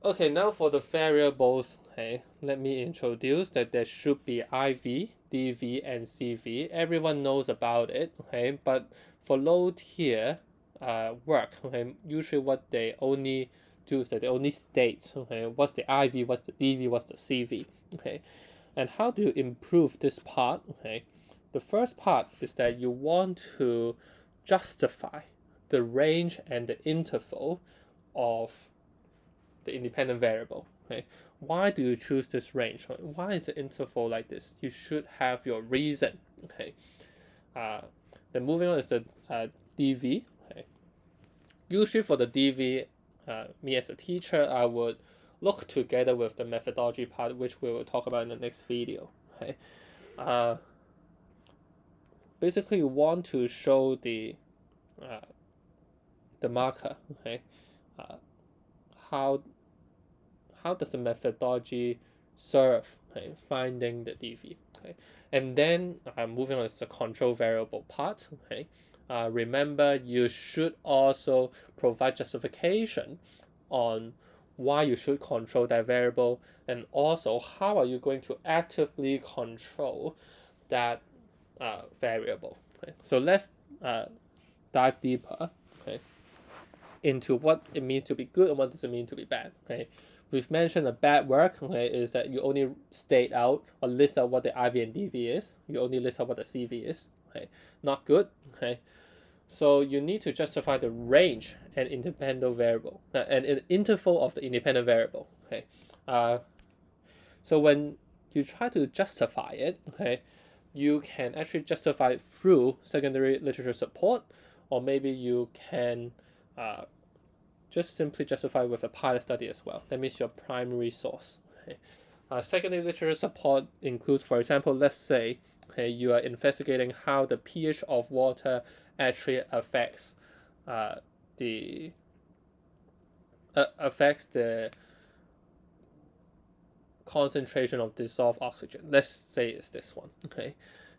Okay, now for the variables, okay, let me introduce that there should be IV, DV, and CV. Everyone knows about it, okay, but for low tier work, okay, usually what they only do is that they only state, okay, what's the IV, what's the DV, what's the CV, okay, and how do you improve this part, okay? The first part is that you want to justify the range and the interval of the independent variable. Okay, why do you choose this range? Why is the interval like this? You should have your reason. Okay, uh, then moving on is the dv. Okay, usually for the dv, me as a teacher, I would look together with the methodology part, which we will talk about in the next video. Okay, uh, basically you want to show uh, the marker. Okay, uh, how how does the methodology serve, okay, finding the dv, okay, and then moving on to the control variable part, okay. Remember, you should also provide justification on why you should control that variable, and also how are you going to actively control that variable. Okay, so let's dive deeper, okay, into what it means to be good and what does it mean to be bad. Okay, we've mentioned a bad work. Okay, is that you only state out or list out what the IV and DV is. You only list out what the CV is. Okay, not good. Okay, so you need to justify the range and independent variable and an interval of the independent variable. Okay, uh, so when you try to justify it, okay, you can actually justify it through secondary literature support, or maybe you can uh, just simply justify with a pilot study as well. That means your primary source. Okay. Secondary literature support includes, for example, let's say, okay, you are investigating how the pH of water actually uh, the affects the concentration of dissolved oxygen. Let's say it's this one. Okay,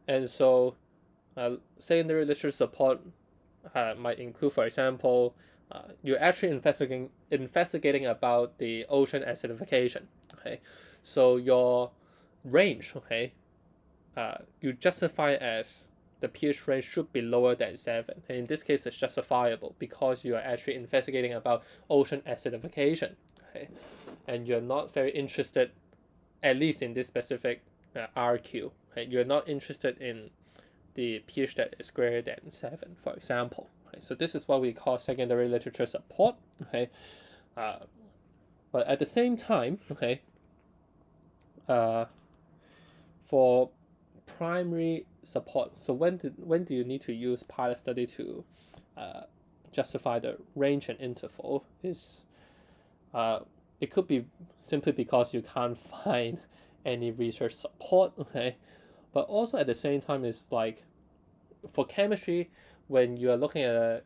and so secondary literature support might include, for example, you're actually investigating about the ocean acidification. Okay, so your range, okay, you justify as the pH range should be lower than 7. And in this case, it's justifiable because you are actually investigating about ocean acidification. Okay, and you're not very interested, at least in this specific RQ. Okay, you're not interested in the pH that is greater than 7, for example. Okay, so this is what we call secondary literature support. Okay, uh, but at the same time, okay, uh, for primary support, so when do you need to use pilot study to uh, justify the range and interval? Is uh, it could be simply because you can't find any research support. Okay, but also at the same time, it's like for chemistry, when you are looking at a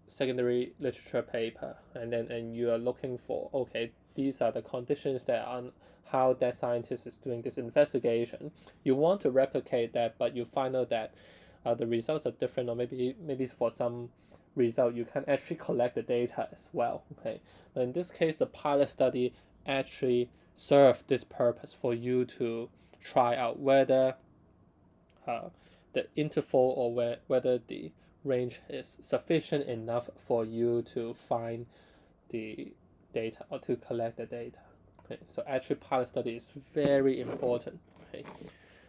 secondary literature paper and you are looking for, okay, these are the conditions that on how that scientist is doing this investigation, you want to replicate that, but you find out that the results are different, or maybe for some result you can actually collect the data as well. Okay, but in this case, the pilot study actually serve this purpose for you to try out whether uh, the interval or whether the range is sufficient enough for you to find the data or to collect the data. Okay, so actually pilot study is very important. Okay,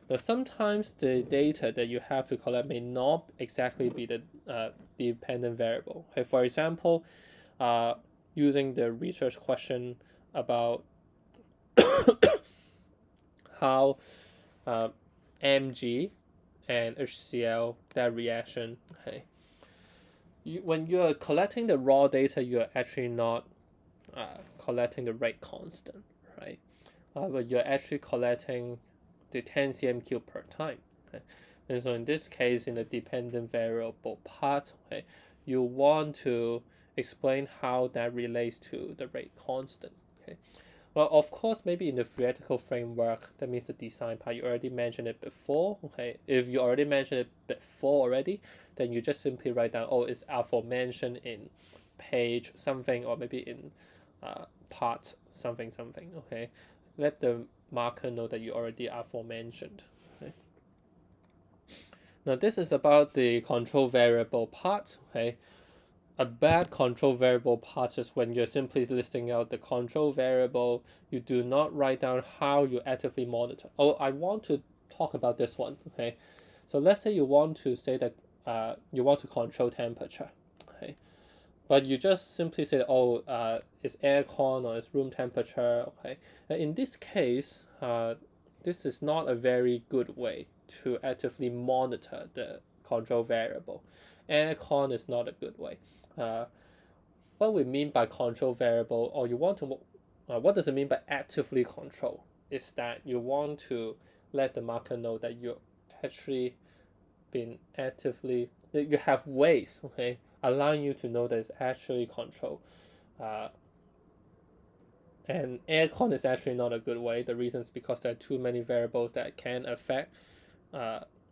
now sometimes the data that you have to collect may not exactly be the dependent variable. Okay, for example, uh, using the research question about how uh, Mg and HCl, that reaction. Okay, when you are collecting the raw data, you are actually not collecting the rate constant, right? But you're actually collecting the 10 cm³ per time. Okay? And so in this case, in the dependent variable part, okay, you want to explain how that relates to the rate constant. Okay. Well, of course, maybe in the theoretical framework, that means the design part, you already mentioned it before. Okay, if you already mentioned it before already, then you just simply write down, oh, it's aforementioned in page something, or maybe in part something something. Okay, let the marker know that you already aforementioned. Okay. Now this is about the control variable part. Okay, a bad control variable part is when you're simply listing out the control variable. You do not write down how you actively monitor. Oh, I want to talk about this one. Okay, so let's say you want to say that you want to control temperature. Okay, but you just simply say, oh, it's aircon or it's room temperature. Okay, in this case, this is not a very good way to actively monitor the control variable. Aircon is not a good way. What we mean by control variable, or you want to, what does it mean by actively control? Is that you want to let the marker know that you actually been actively, that you have ways, okay, allowing you to know that it's actually control. And aircon is actually not a good way. The reason is because there are too many variables that can affect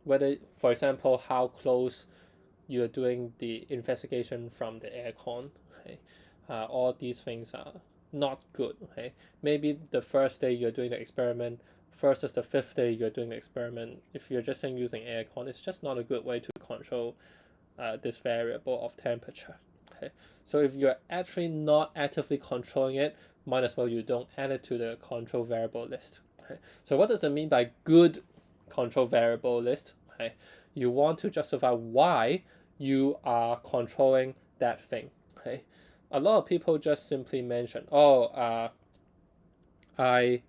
whether, for example, how close you're doing the investigation from the aircon. Okay, all these things are not good. Okay, maybe the first day you're doing the experiment versus the fifth day you're doing the experiment. If you're just using aircon, it's just not a good way to control this variable of temperature. Okay, so if you're actually not actively controlling it, might as well you don't add it to the control variable list. Okay, so what does it mean by good control variable list? Okay, you want to justify why you are controlling that thing. Okay, a lot of people just simply mention, oh, I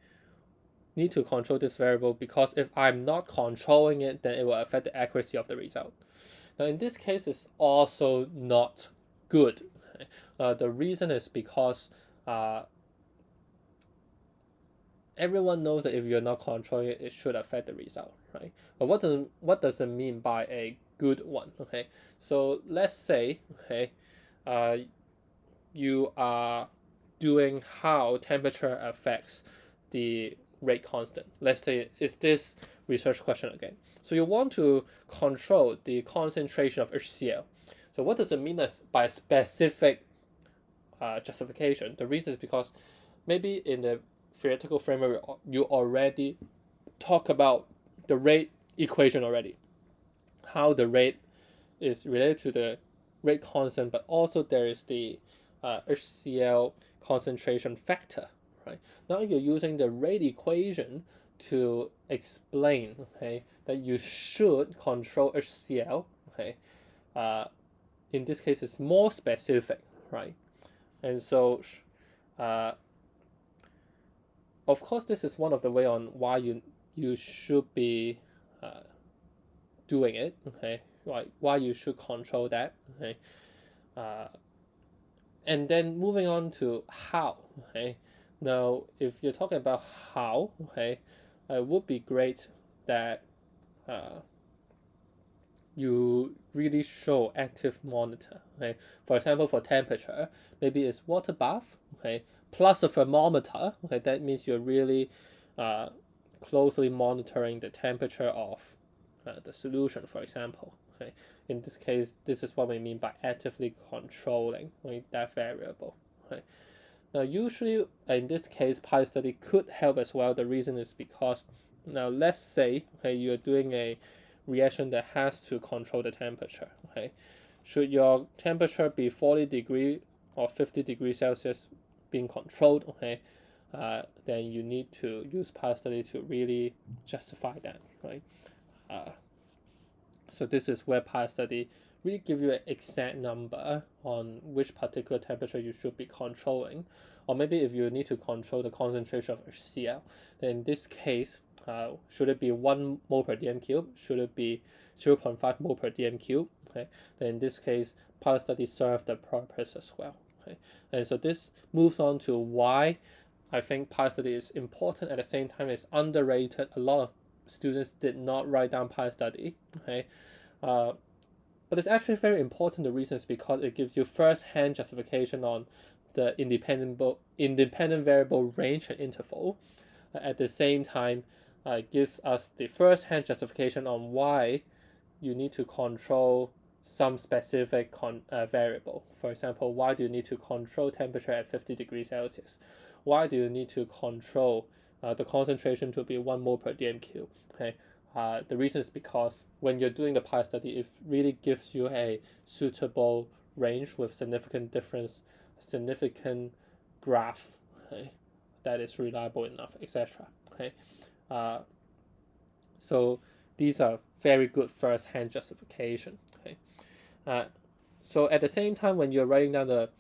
need to control this variable because if I'm not controlling it, then it will affect the accuracy of the result. Now, in this case, it's also not good. The reason is because everyone knows that if you're not controlling it, it should affect the result, right? But what does it mean by a good one? Okay, so let's say, okay, you are doing how temperature affects the rate constant. Let's say, is this research question again? So you want to control the concentration of HCl. So what does it mean as by specific justification? The reason is because maybe in the theoretical framework you already talk about the rate equation already, how the rate is related to the rate constant, but also there is the HCl concentration factor, right? Now you're using the rate equation to explain, okay, that you should control HCl, okay. In this case, it's more specific, right? And so, of course, this is one of the way on why you should be doing it, okay? Like why you should control that, okay? And then moving on to how, okay? Now, if you're talking about how, okay, it would be great that you really show active monitor. Okay, for example, for temperature, maybe it's water bath. Okay, plus a thermometer. Okay, that means you're really closely monitoring the temperature of the solution, for example. Okay, in this case, this is what we mean by actively controlling, okay, that variable. Okay. Now, usually in this case, pilot study could help as well. The reason is because now let's say, okay, you're doing a reaction that has to control the temperature. Okay, should your temperature be 40 degree or 50 degrees Celsius being controlled, okay, then you need to use pilot study to really justify that, right? So this is where pilot study really give you an exact number on which particular temperature you should be controlling, or maybe if you need to control the concentration of HCl, then in this case, should it be 1 mole per dm cube? Should it be 0.5 mole per dm cube? Okay, then in this case, pilot study serve the purpose as well. Okay, and so this moves on to why I think pilot study is important. At the same time, it's underrated. A lot of students did not write down pilot study. Okay, but it's actually very important. The reason is because it gives you first-hand justification on the independent variable range and interval. At the same time, gives us the first-hand justification on why you need to control some specific variable. For example, why do you need to control temperature at 50 degrees Celsius? Why do you need to control the concentration to be 1 mole per dm3? Okay, the reason is because when you're doing the pilot study, it really gives you a suitable range with significant difference, significant graph, okay, that is reliable enough, etc. Okay, so these are very good first-hand justification. Okay, so at the same time, when you're writing down the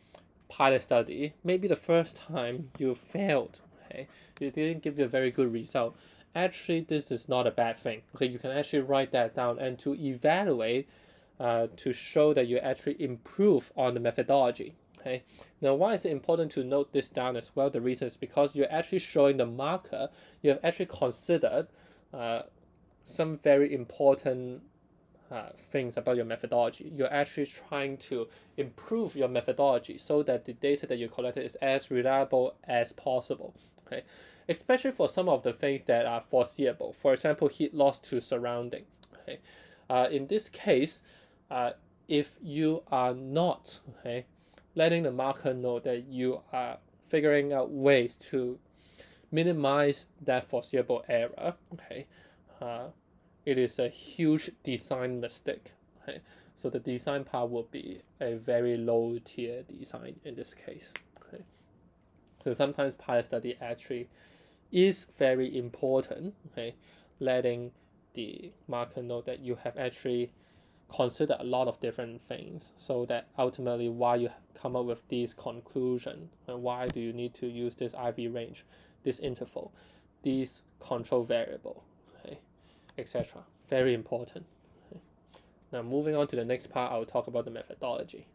pilot study, maybe the first time you failed, okay, you didn't give you a very good result. Actually, this is not a bad thing. Okay, you can actually write that down and to evaluate, to show that you actually improve on the methodology. Okay, now why is it important to note this down as well? The reason is because you're actually showing the marker you have actually considered some very important things about your methodology. You're actually trying to improve your methodology so that the data that you collected is as reliable as possible. Okay, especially for some of the things that are foreseeable. For example, heat loss to surrounding. Okay, in this case, if you are not letting the marker know that you are figuring out ways to minimize that foreseeable error, okay, it is a huge design mistake. Okay? So the design part will be a very low tier design in this case. Okay? So sometimes pilot study actually is very important, okay? Letting the marker know that you have actually considered a lot of different things, so that ultimately why you come up with this conclusion and why do you need to use this IV range, this interval, this control variable, okay, etc. Very important. Okay. Now moving on to the next part, I'll talk about the methodology.